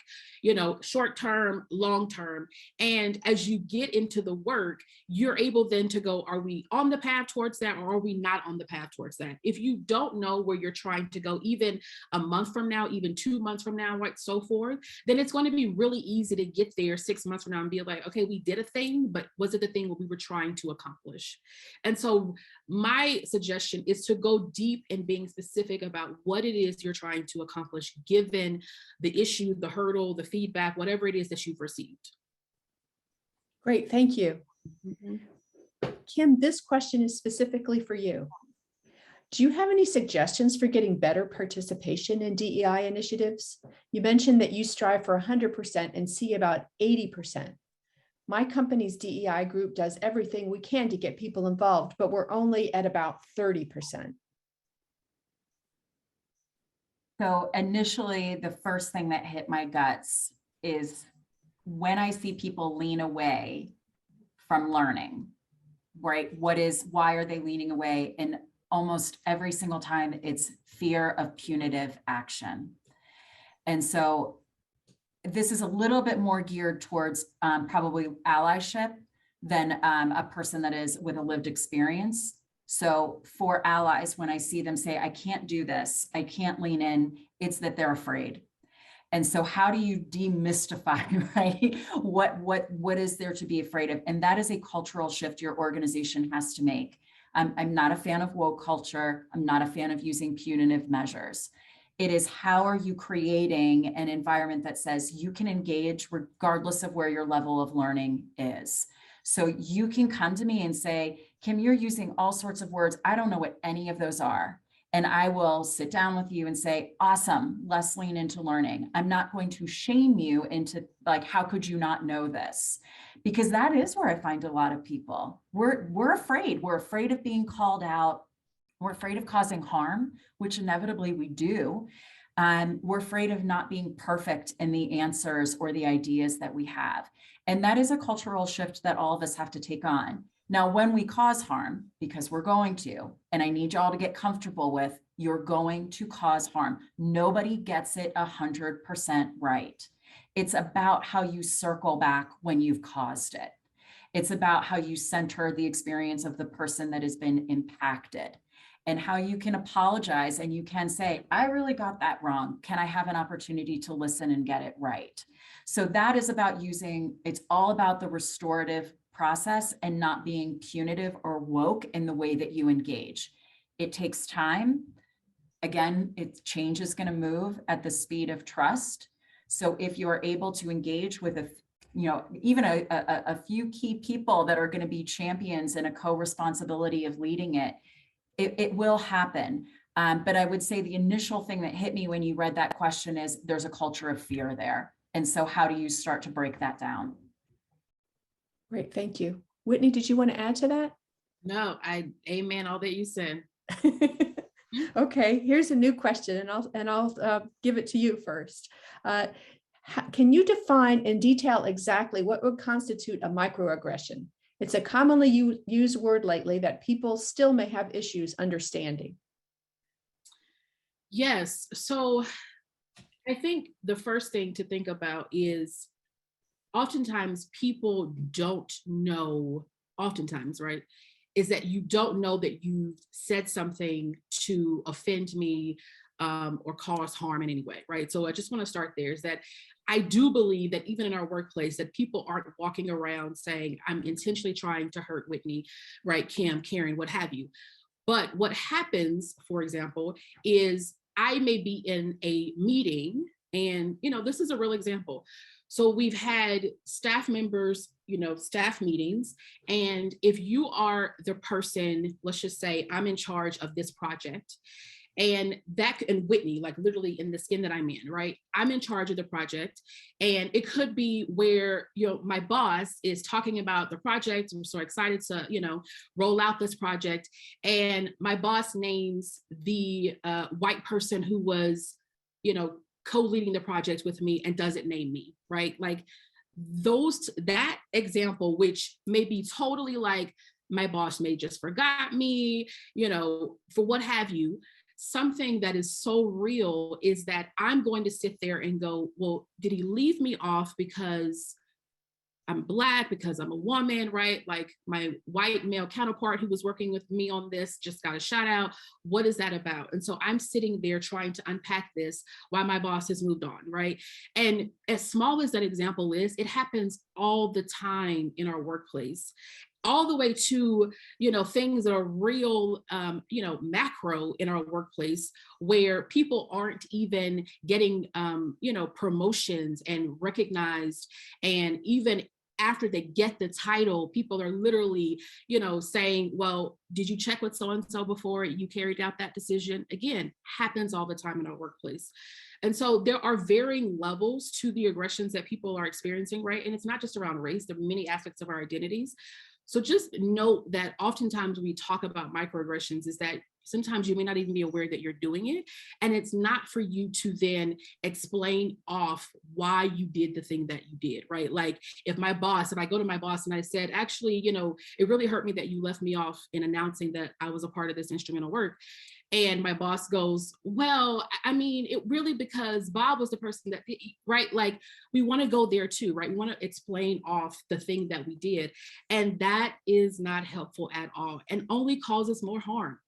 Short term, long term. And as you get into the work, you're able then to go, are we on the path towards that, or are we not on the path towards that? If you don't know where you're trying to go, even a month from now, even 2 months from now, right, so forth, then it's going to be really easy to get there 6 months from now and be like, okay, we did a thing, but was it the thing what we were trying to accomplish? And so my suggestion is to go deep in being specific about what it is you're trying to accomplish, given the issue, the hurdle, the feedback, whatever it is that you've received. Great, thank you. Kim, this question is specifically for you. Do you have any suggestions for getting better participation in DEI initiatives? You mentioned that you strive for 100% and see about 80%. My company's DEI group does everything we can to get people involved, but we're only at about 30%. So initially, the first thing that hit my guts is when I see people lean away from learning, right? Why are they leaning away? And almost every single time it's fear of punitive action. And so this is a little bit more geared towards probably allyship than a person that is with a lived experience. So for allies, when I see them say, I can't do this, I can't lean in, it's that they're afraid. And so how do you demystify, right? What is there to be afraid of? And that is a cultural shift your organization has to make. I'm not a fan of woke culture. I'm not a fan of using punitive measures. It is, how are you creating an environment that says you can engage regardless of where your level of learning is? So you can come to me and say, Kim, you're using all sorts of words. I don't know what any of those are. And I will sit down with you and say, awesome, let's lean into learning. I'm not going to shame you into like, how could you not know this? Because that is where I find a lot of people. We're afraid. We're afraid of being called out. We're afraid of causing harm, which inevitably we do. We're afraid of not being perfect in the answers or the ideas that we have. And that is a cultural shift that all of us have to take on. Now, when we cause harm, because we're going to, and I need y'all to get comfortable with, you're going to cause harm. Nobody gets it 100% right. It's about how you circle back when you've caused it. It's about how you center the experience of the person that has been impacted, and how you can apologize and you can say, I really got that wrong. Can I have an opportunity to listen and get it right? So that is about it's all about the restorative process and not being punitive or woke in the way that you engage. It takes time. Again, change is going to move at the speed of trust. So if you're able to engage with even a few key people that are going to be champions and a co-responsibility of leading it, it will happen. But I would say the initial thing that hit me when you read that question is there's a culture of fear there. And so how do you start to break that down? Great, thank you. Whitney, did you want to add to that? No, I amen all that you said. Okay, here's a new question, and I'll give it to you first. Can you define in detail exactly what would constitute a microaggression? It's a commonly used word lately that people still may have issues understanding. Yes. So I think the first thing to think about is oftentimes people don't know, oftentimes, right? Is that you don't know that you've said something to offend me or cause harm in any way, right? So I just want to start there is that I do believe that even in our workplace that people aren't walking around saying, I'm intentionally trying to hurt Whitney, right? Kim, Karen, what have you. But what happens, for example, is I may be in a meeting and, this is a real example. So we've had staff members, staff meetings. And if you are the person, let's just say I'm in charge of this project and Whitney, like literally in the skin that I'm in, right? I'm in charge of the project. And it could be where, my boss is talking about the project. I'm so excited to, roll out this project. And my boss names the white person who was, co-leading the project with me and doesn't name me, right? Like that example, which may be totally like my boss may just forgot me, for what have you. Something that is so real is that I'm going to sit there and go, well, did he leave me off because I'm Black, because I'm a woman, right? Like my white male counterpart who was working with me on this just got a shout out. What is that about? And so I'm sitting there trying to unpack this while my boss has moved on, right? And as small as that example is, it happens all the time in our workplace, all the way to, things that are real, macro in our workplace where people aren't even getting, promotions and recognized. And even after they get the title, people are literally, saying, well, did you check with so-and-so before you carried out that decision? Again, happens all the time in our workplace. And so there are varying levels to the aggressions that people are experiencing, right? And it's not just around race, there are many aspects of our identities. So just note that oftentimes we talk about microaggressions is that sometimes you may not even be aware that you're doing it. And it's not for you to then explain off why you did the thing that you did, right? Like if I go to my boss and I said, actually, it really hurt me that you left me off in announcing that I was a part of this instrumental work. And my boss goes, well, I mean, it really because Bob was the person that, right? Like we want to go there too, right? We want to explain off the thing that we did. And that is not helpful at all and only causes more harm.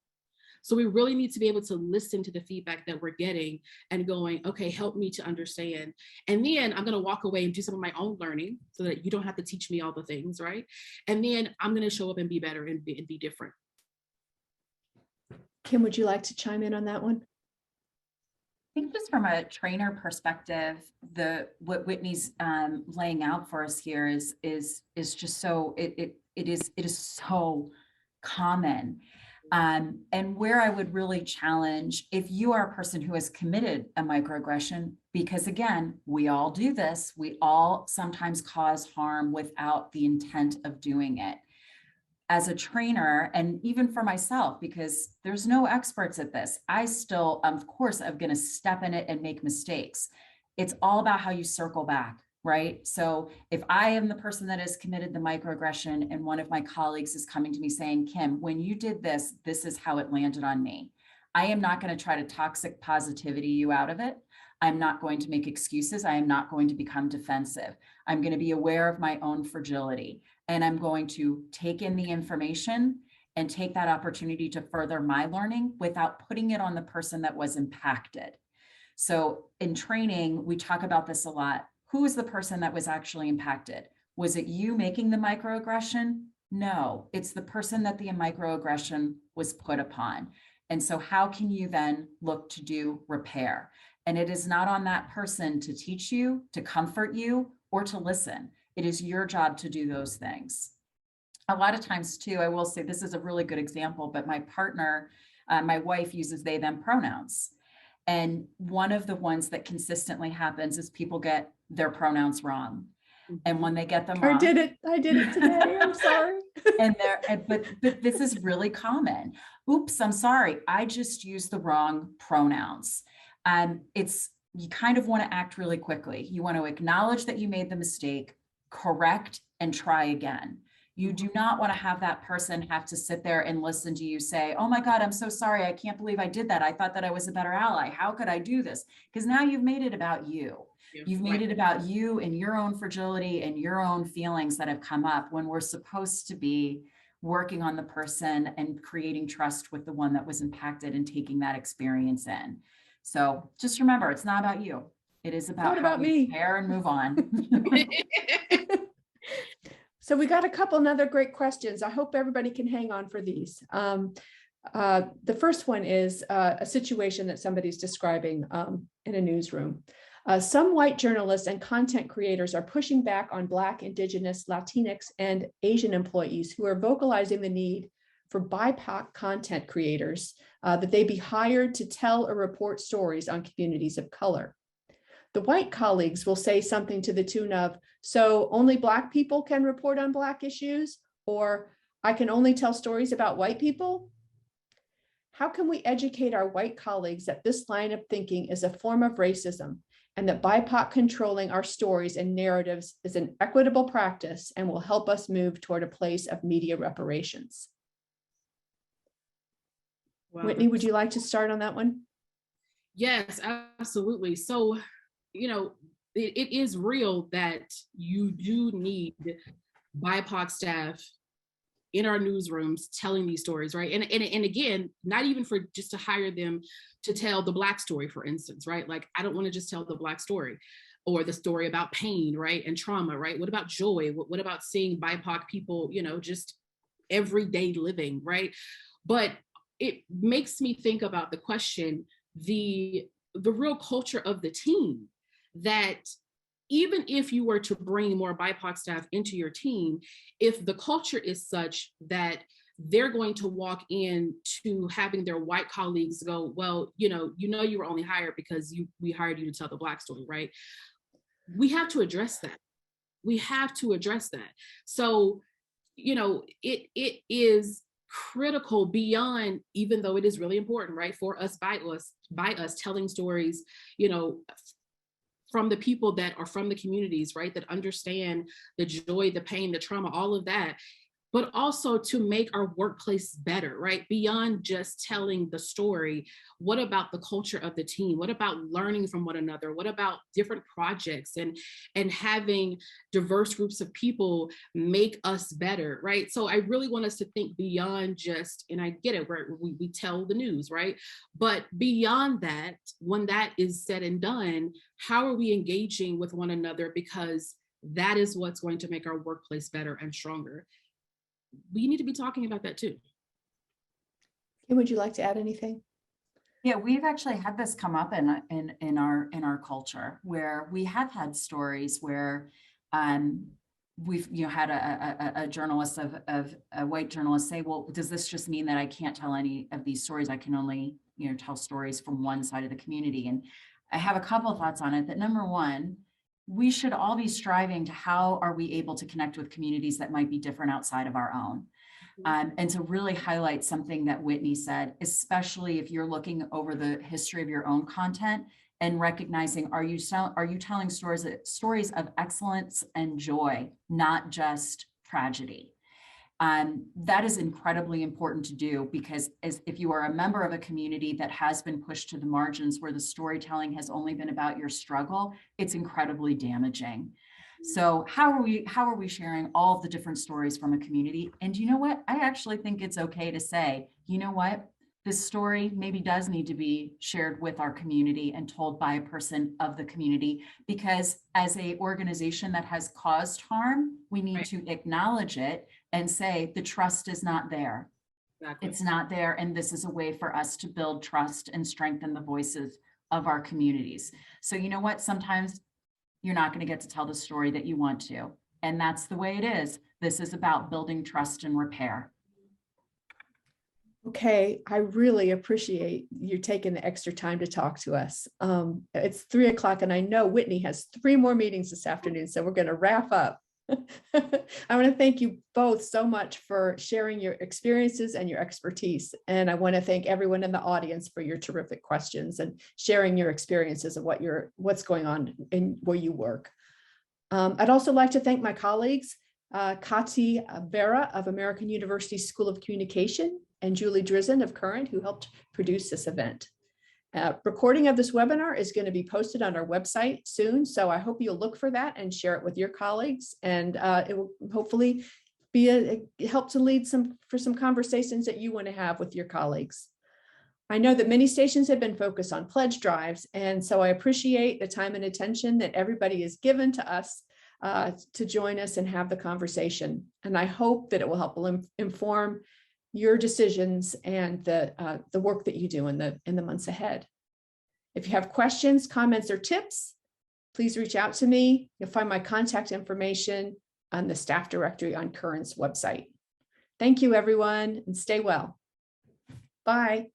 So we really need to be able to listen to the feedback that we're getting and going, okay, help me to understand. And then I'm going to walk away and do some of my own learning so that you don't have to teach me all the things, right? And then I'm going to show up and be better and be different. Kim, would you like to chime in on that one? I think just from a trainer perspective, what Whitney's laying out for us here is just so it is so common. And where I would really challenge, if you are a person who has committed a microaggression, because again, we all do this, we all sometimes cause harm without the intent of doing it. As a trainer, and even for myself, because there's no experts at this, I still, of course, I'm going to step in it and make mistakes. It's all about how you circle back, right? So if I am the person that has committed the microaggression and one of my colleagues is coming to me saying, Kim, when you did this, this is how it landed on me. I am not going to try to toxic positivity you out of it. I'm not going to make excuses. I am not going to become defensive. I'm going to be aware of my own fragility. And I'm going to take in the information and take that opportunity to further my learning without putting it on the person that was impacted. So in training, we talk about this a lot. Who is the person that was actually impacted? Was it you making the microaggression? No, it's the person that the microaggression was put upon. And so how can you then look to do repair? And it is not on that person to teach you, to comfort you, or to listen. It is your job to do those things. A lot of times too, I will say this is a really good example, but my partner, my wife uses they, them pronouns. And one of the ones that consistently happens is people get their pronouns wrong. And when they get them I wrong, did it today. I'm sorry. but this is really common. Oops, I'm sorry. I just used the wrong pronouns. You kind of want to act really quickly. You want to acknowledge that you made the mistake, correct, and try again. You do not want to have that person have to sit there and listen to you say, oh my God, I'm so sorry. I can't believe I did that. I thought that I was a better ally. How could I do this? Because now you've made it about you. You've made it about you and your own fragility and your own feelings that have come up when we're supposed to be working on the person and creating trust with the one that was impacted and taking that experience in. So just remember, it's not about you. It is about how we prepare and move on. So we got a couple other great questions. I hope everybody can hang on for these. The first one is a situation that somebody's describing in a newsroom. Some white journalists and content creators are pushing back on Black, Indigenous, Latinx, and Asian employees who are vocalizing the need for BIPOC content creators that they be hired to tell or report stories on communities of color. The white colleagues will say something to the tune of, so only Black people can report on Black issues, or I can only tell stories about white people? How can we educate our white colleagues that this line of thinking is a form of racism and that BIPOC controlling our stories and narratives is an equitable practice and will help us move toward a place of media reparations? Wow. Whitney, would you like to start on that one? Yes, absolutely. So, it is real that you do need BIPOC staff in our newsrooms telling these stories, right? And again, not even for just to hire them to tell the Black story, for instance, right? Like, I don't want to just tell the Black story or the story about pain, right? And trauma, right? What about joy? What about seeing BIPOC people, just everyday living, right? But it makes me think about the question, the real culture of the team, that even if you were to bring more BIPOC staff into your team, if the culture is such that they're going to walk in to having their white colleagues go, well, you were only hired because we hired you to tell the Black story, right? We have to address that. We have to address that. So, it is critical beyond, even though it is really important, right, for us, by us telling stories, from the people that are from the communities, right, that understand the joy, the pain, the trauma, all of that, but also to make our workplace better, right? Beyond just telling the story, what about the culture of the team? What about learning from one another? What about different projects and having diverse groups of people make us better, right? So I really want us to think beyond just, and I get it, where we tell the news, right? But beyond that, when that is said and done, how are we engaging with one another? Because that is what's going to make our workplace better and stronger. We need to be talking about that too. And would you like to add anything? Yeah, we've actually had this come up in our culture, where we have had stories where we've had a journalist of a white journalist say, well, does this just mean that I can't tell any of these stories? I can only tell stories from one side of the community. And I have a couple of thoughts on it. That number one, we should all be striving to how are we able to connect with communities that might be different outside of our own. And to really highlight something that Whitney said, especially if you're looking over the history of your own content and recognizing, are you telling stories of excellence and joy, not just tragedy? That is incredibly important to do, because if you are a member of a community that has been pushed to the margins, where the storytelling has only been about your struggle, it's incredibly damaging. So how are we sharing all of the different stories from a community? And you know what? I actually think it's okay to say, you know what? This story maybe does need to be shared with our community and told by a person of the community, because as an organization that has caused harm, we need to acknowledge it and say the trust is not there. Exactly. It's not there. And this is a way for us to build trust and strengthen the voices of our communities. So you know what? Sometimes you're not going to get to tell the story that you want to. And that's the way it is. This is about building trust and repair. Okay, I really appreciate you taking the extra time to talk to us. It's 3 o'clock and I know Whitney has 3 more meetings this afternoon, so we're going to wrap up. I want to thank you both so much for sharing your experiences and your expertise. And I want to thank everyone in the audience for your terrific questions and sharing your experiences of what's going on in where you work. I'd also like to thank my colleagues, Kati Vera of American University School of Communication and Julie Drizzen of Current, who helped produce this event. Recording of this webinar is going to be posted on our website soon, so I hope you'll look for that and share it with your colleagues, and it will hopefully be help to lead some conversations that you want to have with your colleagues. I know that many stations have been focused on pledge drives, and so I appreciate the time and attention that everybody has given to us to join us and have the conversation. And I hope that it will help inform your decisions and the work that you do in the months ahead. If you have questions, comments, or tips, please reach out to me. You'll find my contact information on the staff directory on Current's website. Thank you, everyone, and stay well. Bye.